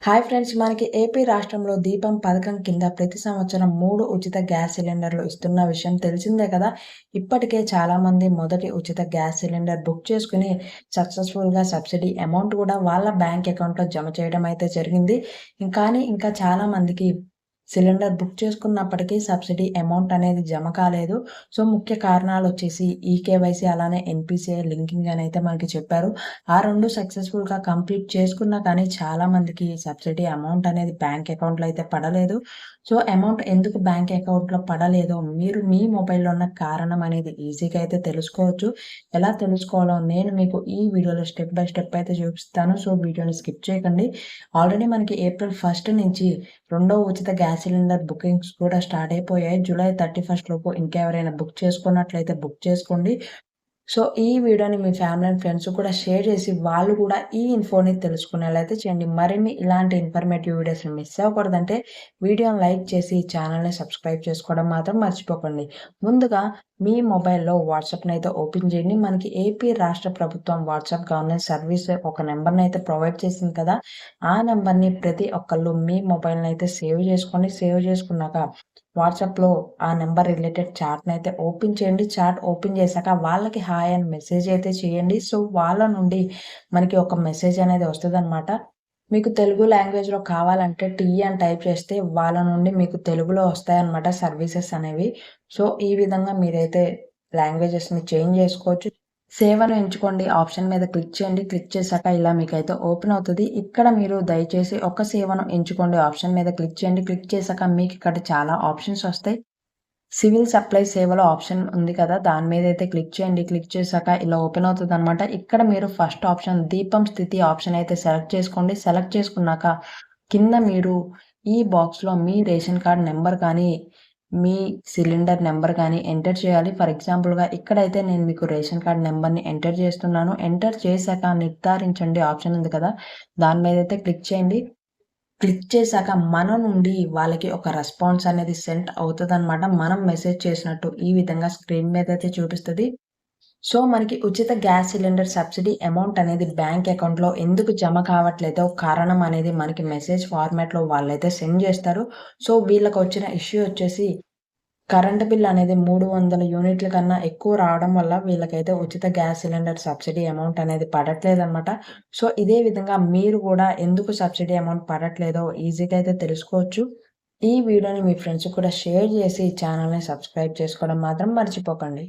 Hi friends! మనకి AP రాష్ట్రంలో దీపం పథకం కింద ప్రతి సంవత్సరం 3 ఉచిత గ్యాస్ సిలిండర్లు ఇస్తున్న విషయం తెలిసిందే కదా! ఇప్పటికే చాలామంది మొదటి ఉచిత గ్యాస్ సిలిండర్ బుక్ చేసుకొని సక్సెస్‌ఫుల్‌గా సబ్సిడీ అమౌంట్ కూడా వాళ్ళ బ్యాంక్ అకౌంట్‌లో జమ చేయడం అయితే జరిగింది. కానీ ఇంకా చాలామందికి సిలిండర్ బుక్ చేసుకున్నప్పటికీ సబ్సిడీ అమౌంట్ అనేది జమ కాలేదు. సో, ముఖ్య కారణాలొచ్చేసి ఈకేవైసీ అలానే ఎన్‌పీసీఐ లింకింగ్ అని అయితే మనకి చెప్పారు. ఆ 2 సక్సెస్‌ఫుల్‌గా కంప్లీట్ చేసుకున్నా కానీ చాలామందికి సబ్సిడీ అమౌంట్ అనేది బ్యాంక్ అకౌంట్‌లో అయితే పడలేదు. సో, అమౌంట్ ఎందుకు బ్యాంక్ అకౌంట్‌లో పడలేదో మీరు మీ మొబైల్‌లో ఉన్న కారణం అనేది ఈజీగా అయితే తెలుసుకోవచ్చు. ఎలా తెలుసుకోవాలో నేను మీకు ఈ వీడియోలో స్టెప్ బై స్టెప్ అయితే చూపిస్తాను. సో, వీడియోని స్కిప్ చేయకండి. ఆల్రెడీ మనకి ఏప్రిల్ 1 నుంచి రెండో ఉచిత గ్యాస్ సిలిండర్ బుకింగ్స్ కూడా స్టార్ట్ అయిపోయాయి. జూలై 31 లోపు ఇంకెవరైనా బుక్ చేసుకున్నట్లయితే బుక్ చేసుకోండి. సో, ఈ వీడియోని మీ ఫ్యామిలీ అండ్ ఫ్రెండ్స్ కూడా షేర్ చేసి, వాళ్ళు కూడా ఈ ఇన్ఫోని తెలుసుకునేలా అయితే చేయండి. మరిన్ని ఇలాంటి ఇన్ఫర్మేటివ్ వీడియోస్‌ని మిస్ అవ్వకూడదంటే వీడియోని లైక్ చేసి ఛానెల్‌ని సబ్స్క్రైబ్ చేసుకోవడం మాత్రం మర్చిపోకండి. ముందుగా మీ మొబైల్‌లో వాట్సాప్‌నైతే ఓపెన్ చేయండి. మనకి ఏపీ రాష్ట్ర ప్రభుత్వం వాట్సాప్ గవర్నెన్స్ సర్వీస్ ఒక నంబర్‌నైతే ప్రొవైడ్ చేసింది కదా! ఆ నంబర్‌ని ప్రతి ఒక్కళ్ళు మీ మొబైల్‌నైతే సేవ్ చేసుకోండి. సేవ్ చేసుకున్నాక వాట్సాప్‌లో ఆ నంబర్ రిలేటెడ్ చాట్‌నైతే ఓపెన్ చేయండి. చాట్ ఓపెన్ చేశాక వాళ్ళకి హాయ్ అని మెసేజ్ అయితే చేయండి. సో, వాళ్ళ నుండి మనకి ఒక మెసేజ్ అనేది వస్తదనమాట. మీకు తెలుగు లాంగ్వేజ్‌లో కావాలంటే టీ అని టైప్ చేస్తే వాళ్ళ నుండి మీకు తెలుగులో వస్తాయన్నమాట సర్వీసెస్ అనేవి. సో, ఈ విధంగా మీరైతే లాంగ్వేజెస్‌ని చేంజ్ చేసుకోవచ్చు. సేవ్ అని ఎంచుకోండి. ఆప్షన్ మీద క్లిక్ చేయండి. క్లిక్ చేశాక ఇలా మీకైతే ఓపెన్ అవుతది. ఇక్కడ మీరు దయచేసి ఒక సేవను ఎంచుకోండి ఆప్షన్ మీద క్లిక్ చేయండి. క్లిక్ చేశాక మీకిక్కడ చాలా ఆప్షన్స్ వస్తాయి. సివిల్ సప్లై సేవలో ఆప్షన్ ఉంది కదా! దాని మీదైతే క్లిక్ చేయండి. క్లిక్ చేశాక ఇలా ఓపెన్ అవుతదనమాట. ఇక్కడ మీరు ఫస్ట్ ఆప్షన్ దీపం స్థితి ఆప్షన్ అయితే సెలెక్ట్ చేసుకోండి. సెలెక్ట్ చేసుకున్నాక కింద మీరు ఈ బాక్స్‌లో మీ రేషన్ కార్డ్ నంబర్ కానీ, మీ సిలిండర్ నంబర్ కానీ ఎంటర్ చేయాలి. ఫర్ ఎగ్జాంపుల్‌గా ఇక్కడైతే నేను మీకు రేషన్ కార్డ్ నంబర్‌ని ఎంటర్ చేస్తున్నాను. ఎంటర్ చేశాక నిర్ధారించండి ఆప్షన్ ఉంది కదా! దాని మీదైతే క్లిక్ చేయండి. క్లిక్ చేశాక మన నుండి వాళ్ళకి ఒక రెస్పాన్స్ అనేది సెండ్ అవుతదనమాట. మనం మెసేజ్ చేసినట్టు ఈ విధంగా స్క్రీన్ మీదైతే చూపిస్తది. సో, మనకి ఉచిత గ్యాస్ సిలిండర్ సబ్సిడీ అమౌంట్ అనేది బ్యాంక్ అకౌంట్‌లో ఎందుకు జమ కావట్లేదో కారణం అనేది మనకి మెసేజ్ ఫార్మాట్‌లో వాళ్ళైతే సెండ్ చేస్తారు. సో, వీళ్ళకొచ్చిన ఇష్యూ వచ్చేసి కరెంట్ బిల్ అనేది 300 యూనిట్ల కన్నా ఎక్కువ రావడం వల్ల వీళ్ళకైతే ఉచిత గ్యాస్ సిలిండర్ సబ్సిడీ అమౌంట్ అనేది పడట్లేదనమాట. సో, ఇదే విధంగా మీరు గూడా ఎందుకు సబ్సిడీ అమౌంట్ పడట్లేదో ఈజీగా అయితే తెలుసుకోవచ్చు. ఈ వీడియోని మీ ఫ్రెండ్స్‌కి కూడా షేర్ చేసి ఛానెల్‌ని సబ్స్క్రైబ్ చేసుకోవడం మాత్రం మర్చిపోకండి.